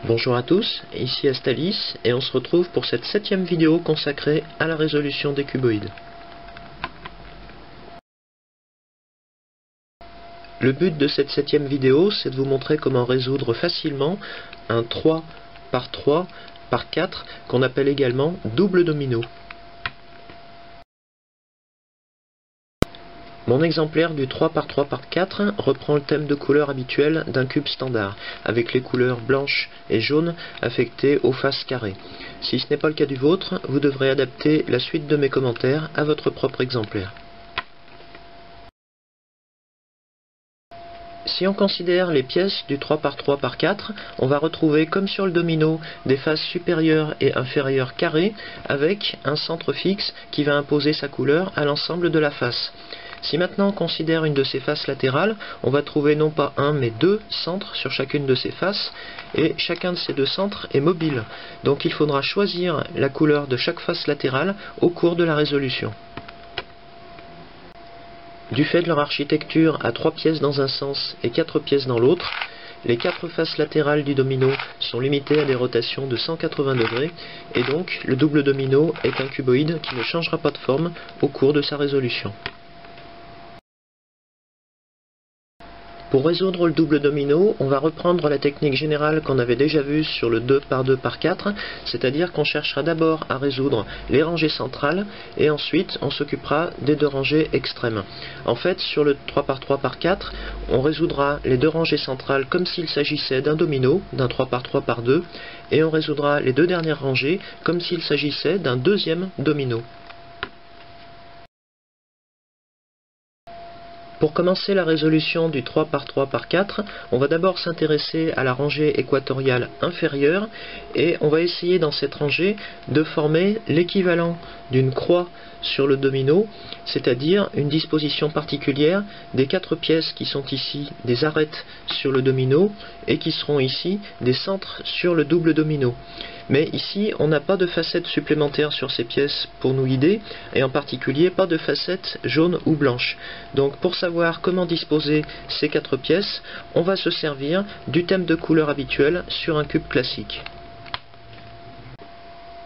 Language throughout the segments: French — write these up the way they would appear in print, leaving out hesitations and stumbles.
Bonjour à tous, ici Astalis et on se retrouve pour cette 7e vidéo consacrée à la résolution des cuboïdes. Le but de cette 7e vidéo, c'est de vous montrer comment résoudre facilement un 3 par 3 par 4 qu'on appelle également double domino. Mon exemplaire du 3 par 3 par 4 reprend le thème de couleur habituel d'un cube standard, avec les couleurs blanches et jaunes affectées aux faces carrées. Si ce n'est pas le cas du vôtre, vous devrez adapter la suite de mes commentaires à votre propre exemplaire. Si on considère les pièces du 3 par 3 par 4, on va retrouver, comme sur le domino, des faces supérieures et inférieures carrées, avec un centre fixe qui va imposer sa couleur à l'ensemble de la face. Si maintenant on considère une de ces faces latérales, on va trouver non pas un mais deux centres sur chacune de ces faces, et chacun de ces deux centres est mobile. Donc il faudra choisir la couleur de chaque face latérale au cours de la résolution. Du fait de leur architecture à 3 pièces dans un sens et 4 pièces dans l'autre, les 4 faces latérales du domino sont limitées à des rotations de 180 degrés, et donc le double domino est un cuboïde qui ne changera pas de forme au cours de sa résolution. Pour résoudre le double domino, on va reprendre la technique générale qu'on avait déjà vue sur le 2 par 2 par 4, c'est-à-dire qu'on cherchera d'abord à résoudre les rangées centrales et ensuite on s'occupera des deux rangées extrêmes. En fait, sur le 3 par 3 par 4, on résoudra les deux rangées centrales comme s'il s'agissait d'un domino, d'un 3 par 3 par 2, et on résoudra les deux dernières rangées comme s'il s'agissait d'un deuxième domino. Pour commencer la résolution du 3 par 3 par 4, on va d'abord s'intéresser à la rangée équatoriale inférieure et on va essayer dans cette rangée de former l'équivalent d'une croix sur le domino, c'est-à-dire une disposition particulière des 4 pièces qui sont ici des arêtes sur le domino et qui seront ici des centres sur le double domino. Mais ici, on n'a pas de facettes supplémentaires sur ces pièces pour nous guider, et en particulier pas de facettes jaunes ou blanches. Donc pour savoir comment disposer ces 4 pièces, on va se servir du thème de couleur habituel sur un cube classique.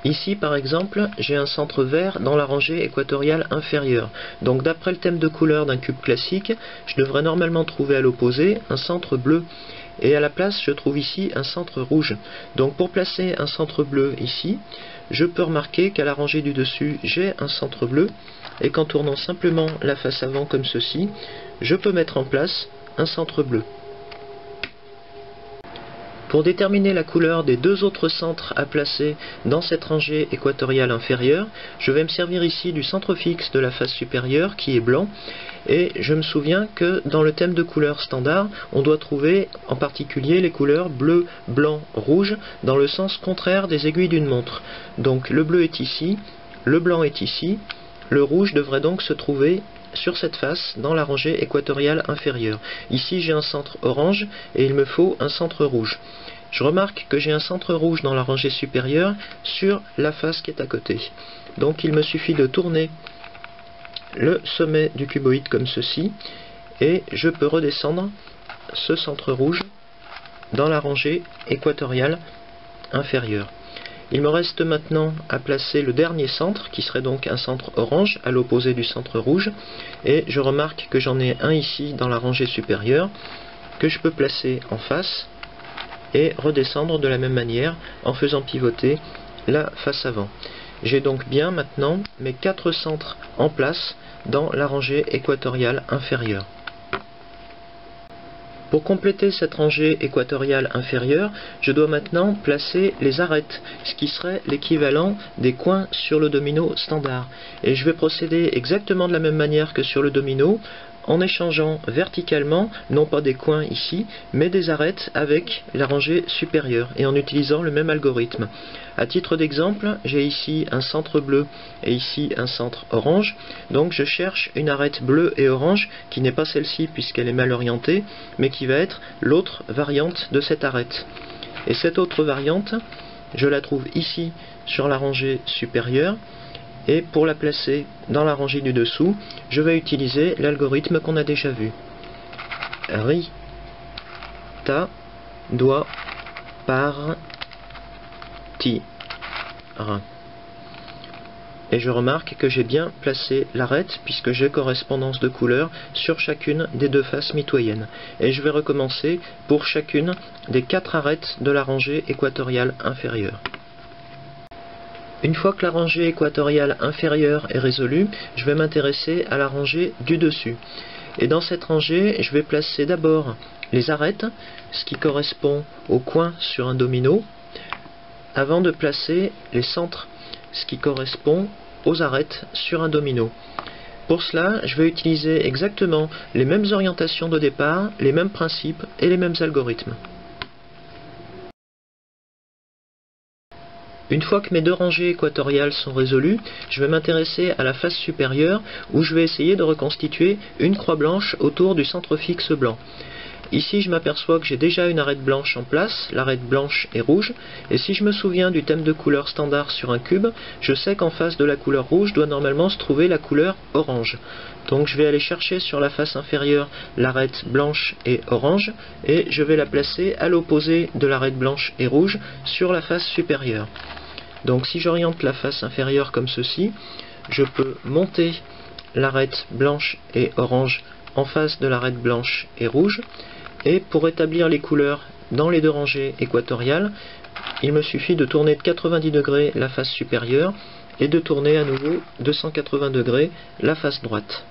Ici par exemple, j'ai un centre vert dans la rangée équatoriale inférieure. Donc d'après le thème de couleur d'un cube classique, je devrais normalement trouver à l'opposé un centre bleu. Et à la place, je trouve ici un centre rouge. Donc pour placer un centre bleu ici, je peux remarquer qu'à la rangée du dessus, j'ai un centre bleu, et qu'en tournant simplement la face avant comme ceci, je peux mettre en place un centre bleu. Pour déterminer la couleur des deux autres centres à placer dans cette rangée équatoriale inférieure, je vais me servir ici du centre fixe de la face supérieure qui est blanc, et je me souviens que dans le thème de couleur standard, on doit trouver en particulier les couleurs bleu, blanc, rouge dans le sens contraire des aiguilles d'une montre. Donc le bleu est ici, le blanc est ici, le rouge devrait donc se trouver sur cette face dans la rangée équatoriale inférieure. Ici j'ai un centre orange et il me faut un centre rouge. Je remarque que j'ai un centre rouge dans la rangée supérieure sur la face qui est à côté. Donc il me suffit de tourner le sommet du cuboïde comme ceci et je peux redescendre ce centre rouge dans la rangée équatoriale inférieure. Il me reste maintenant à placer le dernier centre, qui serait donc un centre orange, à l'opposé du centre rouge, et je remarque que j'en ai un ici dans la rangée supérieure, que je peux placer en face, et redescendre de la même manière, en faisant pivoter la face avant. J'ai donc bien maintenant mes 4 centres en place dans la rangée équatoriale inférieure. Pour compléter cette rangée équatoriale inférieure, je dois maintenant placer les arêtes, ce qui serait l'équivalent des coins sur le domino standard. Et je vais procéder exactement de la même manière que sur le domino, en échangeant verticalement, non pas des coins ici, mais des arêtes avec la rangée supérieure, et en utilisant le même algorithme. À titre d'exemple, j'ai ici un centre bleu et ici un centre orange, donc je cherche une arête bleue et orange, qui n'est pas celle-ci puisqu'elle est mal orientée, mais qui va être l'autre variante de cette arête. Et cette autre variante, je la trouve ici sur la rangée supérieure, et pour la placer dans la rangée du dessous, je vais utiliser l'algorithme qu'on a déjà vu. Ri, ta, doigt, par, T, R. Et je remarque que j'ai bien placé l'arête puisque j'ai correspondance de couleurs sur chacune des deux faces mitoyennes. Et je vais recommencer pour chacune des 4 arêtes de la rangée équatoriale inférieure. Une fois que la rangée équatoriale inférieure est résolue, je vais m'intéresser à la rangée du dessus. Et dans cette rangée, je vais placer d'abord les arêtes, ce qui correspond au coin sur un domino, avant de placer les centres, ce qui correspond aux arêtes sur un domino. Pour cela, je vais utiliser exactement les mêmes orientations de départ, les mêmes principes et les mêmes algorithmes. Une fois que mes 2 rangées équatoriales sont résolues, je vais m'intéresser à la face supérieure où je vais essayer de reconstituer une croix blanche autour du centre fixe blanc. Ici, je m'aperçois que j'ai déjà une arête blanche en place, l'arête blanche et rouge, et si je me souviens du thème de couleur standard sur un cube, je sais qu'en face de la couleur rouge doit normalement se trouver la couleur orange. Donc je vais aller chercher sur la face inférieure l'arête blanche et orange, et je vais la placer à l'opposé de l'arête blanche et rouge sur la face supérieure. Donc si j'oriente la face inférieure comme ceci, je peux monter l'arête blanche et orange en face de l'arête blanche et rouge, et pour établir les couleurs dans les 2 rangées équatoriales, il me suffit de tourner de 90 degrés la face supérieure et de tourner à nouveau de 180 degrés la face droite.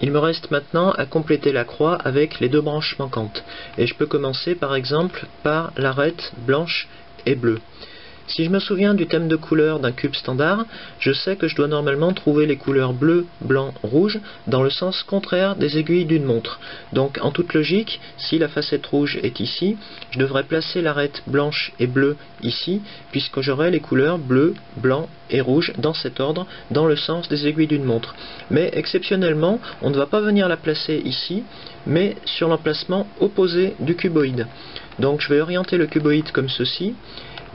Il me reste maintenant à compléter la croix avec les 2 branches manquantes, et je peux commencer par exemple par l'arête blanche et bleue. Si je me souviens du thème de couleur d'un cube standard, je sais que je dois normalement trouver les couleurs bleu, blanc, rouge dans le sens contraire des aiguilles d'une montre. Donc en toute logique, si la facette rouge est ici, je devrais placer l'arête blanche et bleue ici, puisque j'aurai les couleurs bleu, blanc et rouge dans cet ordre, dans le sens des aiguilles d'une montre. Mais exceptionnellement, on ne va pas venir la placer ici, mais sur l'emplacement opposé du cuboïde. Donc je vais orienter le cuboïde comme ceci,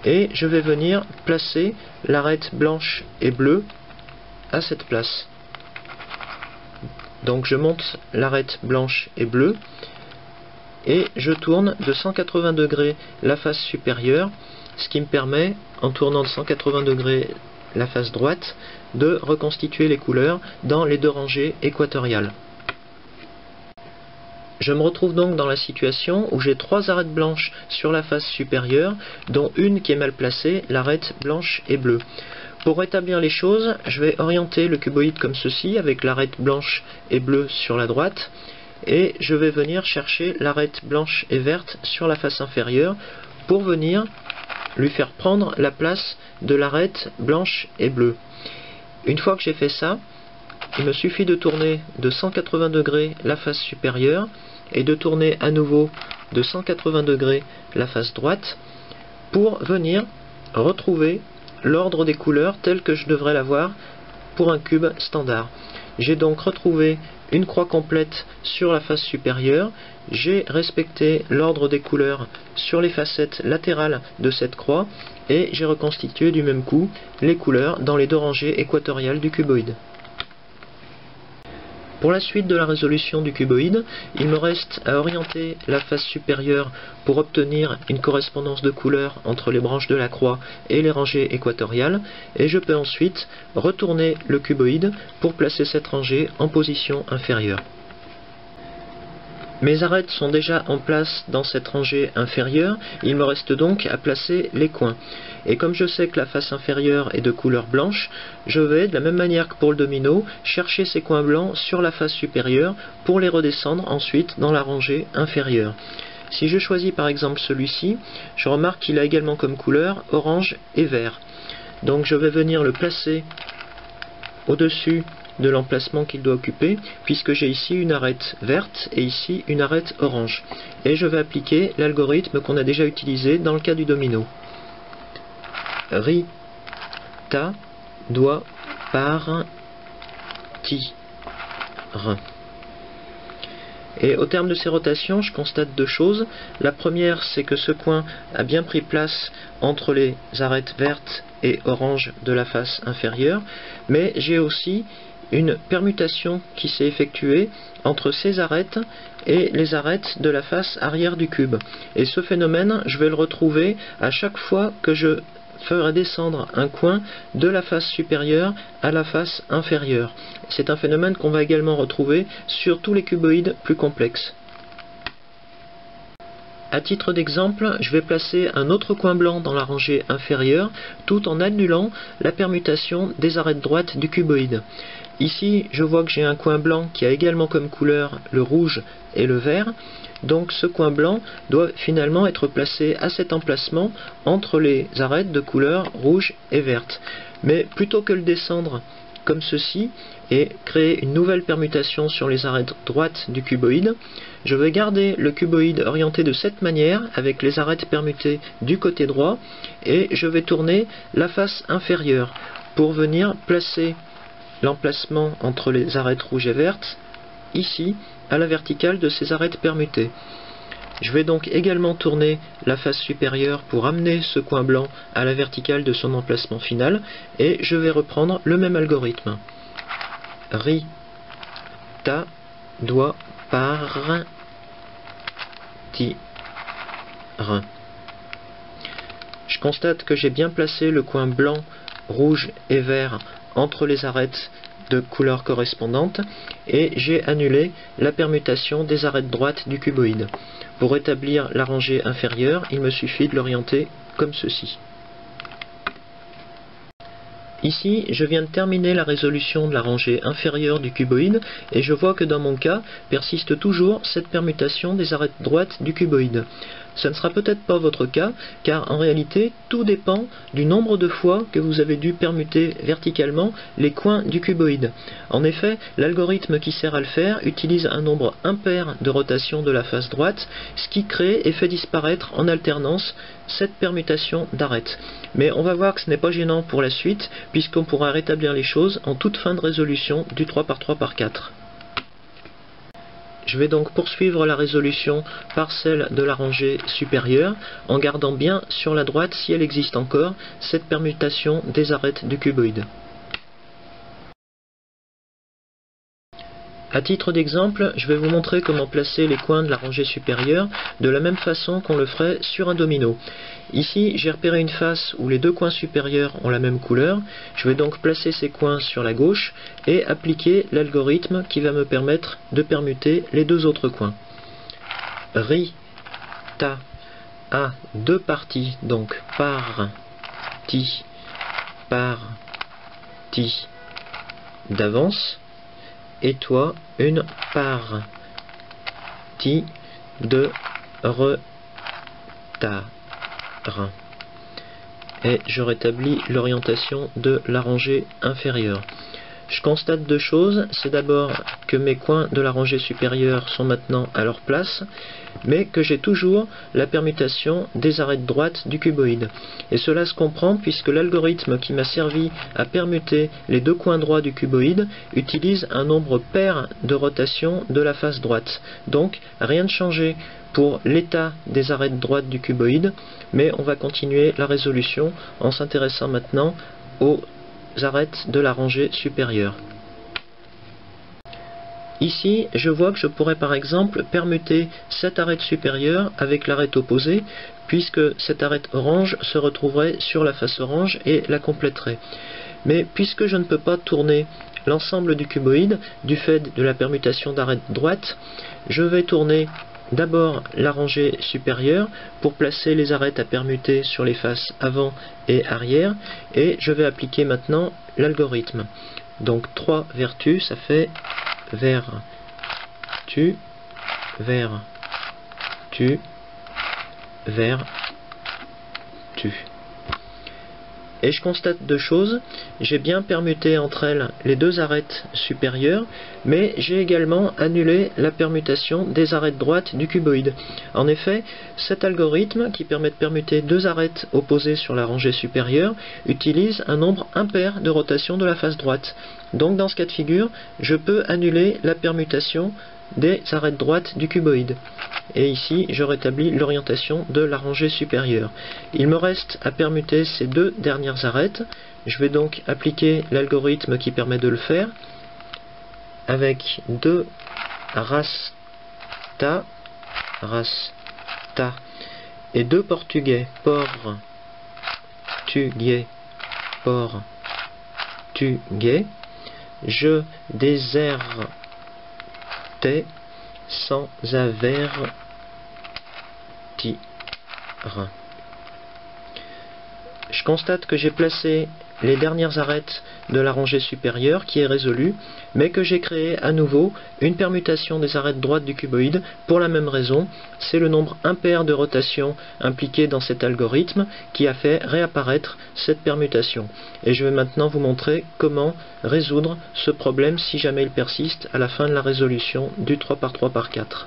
et je vais venir placer l'arête blanche et bleue à cette place. Donc je monte l'arête blanche et bleue et je tourne de 180 degrés la face supérieure, ce qui me permet, en tournant de 180 degrés la face droite, de reconstituer les couleurs dans les 2 rangées équatoriales. Je me retrouve donc dans la situation où j'ai 3 arêtes blanches sur la face supérieure, dont une qui est mal placée, l'arête blanche et bleue. Pour rétablir les choses, je vais orienter le cuboïde comme ceci, avec l'arête blanche et bleue sur la droite, et je vais venir chercher l'arête blanche et verte sur la face inférieure, pour venir lui faire prendre la place de l'arête blanche et bleue. Une fois que j'ai fait ça, il me suffit de tourner de 180 degrés la face supérieure et de tourner à nouveau de 180 degrés la face droite pour venir retrouver l'ordre des couleurs tel que je devrais l'avoir pour un cube standard. J'ai donc retrouvé une croix complète sur la face supérieure, j'ai respecté l'ordre des couleurs sur les facettes latérales de cette croix et j'ai reconstitué du même coup les couleurs dans les 2 rangées équatoriales du cuboïde. Pour la suite de la résolution du cuboïde, il me reste à orienter la face supérieure pour obtenir une correspondance de couleurs entre les branches de la croix et les rangées équatoriales, et je peux ensuite retourner le cuboïde pour placer cette rangée en position inférieure. Mes arêtes sont déjà en place dans cette rangée inférieure, il me reste donc à placer les coins. Et comme je sais que la face inférieure est de couleur blanche, je vais, de la même manière que pour le domino, chercher ces coins blancs sur la face supérieure pour les redescendre ensuite dans la rangée inférieure. Si je choisis par exemple celui-ci, je remarque qu'il a également comme couleur orange et vert. Donc je vais venir le placer au-dessus de l'emplacement qu'il doit occuper, puisque j'ai ici une arête verte et ici une arête orange. Et je vais appliquer l'algorithme qu'on a déjà utilisé dans le cas du domino. Ri, ta, doit, par, ti, r. Et au terme de ces rotations, je constate 2 choses. La première, c'est que ce coin a bien pris place entre les arêtes vertes et oranges de la face inférieure, mais j'ai aussi une permutation qui s'est effectuée entre ces arêtes et les arêtes de la face arrière du cube. Et ce phénomène, je vais le retrouver à chaque fois que je ferai descendre un coin de la face supérieure à la face inférieure. C'est un phénomène qu'on va également retrouver sur tous les cuboïdes plus complexes. À titre d'exemple, je vais placer un autre coin blanc dans la rangée inférieure, tout en annulant la permutation des arêtes droites du cuboïde. Ici, je vois que j'ai un coin blanc qui a également comme couleur le rouge et le vert. Donc ce coin blanc doit finalement être placé à cet emplacement entre les arêtes de couleur rouge et verte. Mais plutôt que le descendre comme ceci et créer une nouvelle permutation sur les arêtes droites du cuboïde, je vais garder le cuboïde orienté de cette manière avec les arêtes permutées du côté droit et je vais tourner la face inférieure pour venir placer l'emplacement entre les arêtes rouges et vertes ici à la verticale de ces arêtes permutées. Je vais donc également tourner la face supérieure pour amener ce coin blanc à la verticale de son emplacement final et je vais reprendre le même algorithme. Ri, ta, doigt, par, ti, rin. Je constate que j'ai bien placé le coin blanc, rouge et vert entre les arêtes de couleur correspondante et j'ai annulé la permutation des arêtes droites du cuboïde. Pour établir la rangée inférieure, il me suffit de l'orienter comme ceci. Ici, je viens de terminer la résolution de la rangée inférieure du cuboïde et je vois que dans mon cas, persiste toujours cette permutation des arêtes droites du cuboïde. Ce ne sera peut-être pas votre cas, car en réalité, tout dépend du nombre de fois que vous avez dû permuter verticalement les coins du cuboïde. En effet, l'algorithme qui sert à le faire utilise un nombre impair de rotation de la face droite, ce qui crée et fait disparaître en alternance cette permutation d'arêtes. Mais on va voir que ce n'est pas gênant pour la suite, puisqu'on pourra rétablir les choses en toute fin de résolution du 3×3×4. Je vais donc poursuivre la résolution par celle de la rangée supérieure, en gardant bien sur la droite, si elle existe encore, cette permutation des arêtes du cuboïde. À titre d'exemple, je vais vous montrer comment placer les coins de la rangée supérieure de la même façon qu'on le ferait sur un domino. Ici, j'ai repéré une face où les deux coins supérieurs ont la même couleur. Je vais donc placer ces coins sur la gauche et appliquer l'algorithme qui va me permettre de permuter les deux autres coins. Ri, ta, a, deux parties, donc par, ti, d'avance. Et toi, une partie de retard. Et je rétablis l'orientation de la rangée inférieure. Je constate deux choses. C'est d'abord que mes coins de la rangée supérieure sont maintenant à leur place, mais que j'ai toujours la permutation des arêtes droites du cuboïde. Et cela se comprend puisque l'algorithme qui m'a servi à permuter les deux coins droits du cuboïde utilise un nombre pair de rotation de la face droite. Donc rien de changé pour l'état des arêtes droites du cuboïde, mais on va continuer la résolution en s'intéressant maintenant aux arêtes de la rangée supérieure. Ici, je vois que je pourrais par exemple permuter cette arête supérieure avec l'arête opposée, puisque cette arête orange se retrouverait sur la face orange et la compléterait. Mais puisque je ne peux pas tourner l'ensemble du cuboïde, du fait de la permutation d'arêtes droites, je vais tourner d'abord la rangée supérieure pour placer les arêtes à permuter sur les faces avant et arrière, et je vais appliquer maintenant l'algorithme. Donc 3 vertus, ça fait vertu, vertu, vertu. Et je constate deux choses. J'ai bien permuté entre elles les deux arêtes supérieures, mais j'ai également annulé la permutation des arêtes droites du cuboïde. En effet, cet algorithme, qui permet de permuter deux arêtes opposées sur la rangée supérieure, utilise un nombre impair de rotation de la face droite. Donc dans ce cas de figure, je peux annuler la permutation des arêtes droites du cuboïde. Et ici, je rétablis l'orientation de la rangée supérieure. Il me reste à permuter ces deux dernières arêtes. Je vais donc appliquer l'algorithme qui permet de le faire. avec 2 rasta et 2 portugais, portugais, je désertais sans avertir. Je constate que j'ai placé les dernières arêtes de la rangée supérieure qui est résolue, mais que j'ai créé à nouveau une permutation des arêtes droites du cuboïde pour la même raison. C'est le nombre impair de rotation impliqué dans cet algorithme qui a fait réapparaître cette permutation. Et je vais maintenant vous montrer comment résoudre ce problème si jamais il persiste à la fin de la résolution du 3×3×4.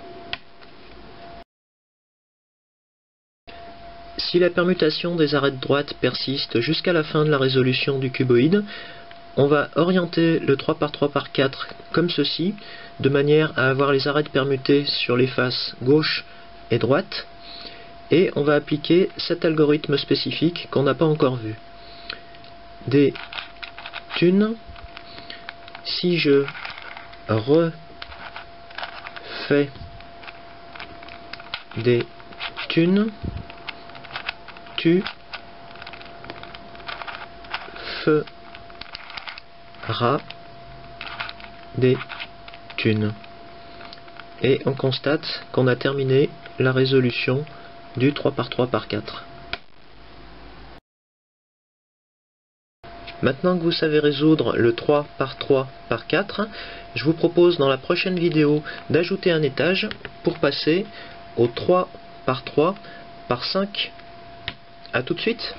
Si la permutation des arêtes droites persiste jusqu'à la fin de la résolution du cuboïde, on va orienter le 3×3×4 comme ceci, de manière à avoir les arêtes permutées sur les faces gauche et droite, et on va appliquer cet algorithme spécifique qu'on n'a pas encore vu. Des thunes, si je refais des thunes, tu feras des thunes. Et on constate qu'on a terminé la résolution du 3×3×4. Maintenant que vous savez résoudre le 3×3×4, je vous propose dans la prochaine vidéo d'ajouter un étage pour passer au 3×3×5. A tout de suite.